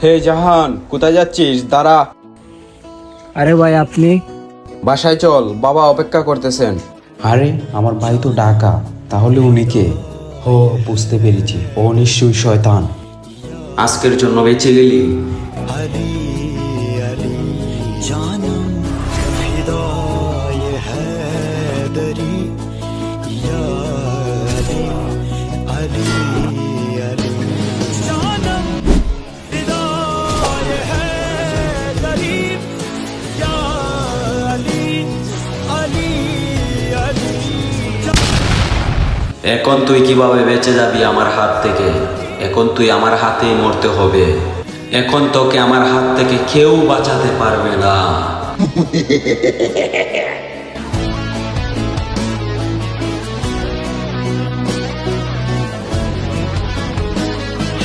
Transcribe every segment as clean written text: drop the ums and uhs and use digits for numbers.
হে জাহান, কোথায় যাচ্ছিস? দাঁড়া। আরে ভাই আপনি? বাসায় চল, বাবা অপেক্ষা করতেছেন। আরে আমার ভাই তো ঢাকা, তাহলে উনি কে? ও বুঝতে পেরেছি, ও নিশ্চয়ই শয়তান। আজকের জন্য বেঁচে গেলি। अली अली जानम फिदाय हैदरी या अली अली अली जानम फिदाय हैदरी या अली अली अली এখন তুই কিভাবে বেঁচে যাবি আমার হাত থেকে? এখন তুই আমার হাতেই মরতে হবে। এখন তোকে আমার হাত থেকে কেউ বাঁচাতে পারবে না।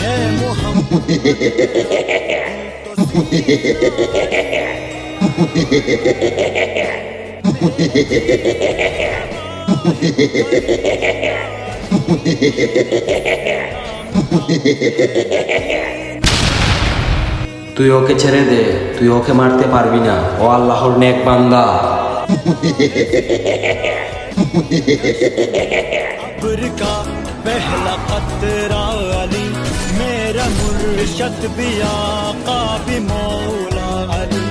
है मोहम्मद তুই ওকে ছেড়ে দে, তুই ওকে মারতে পারবি না, ও আল্লাহর নেক বান্দা। अब्र का पहला कतरा अली मेरा मुर्शद भी आका भी मौला अली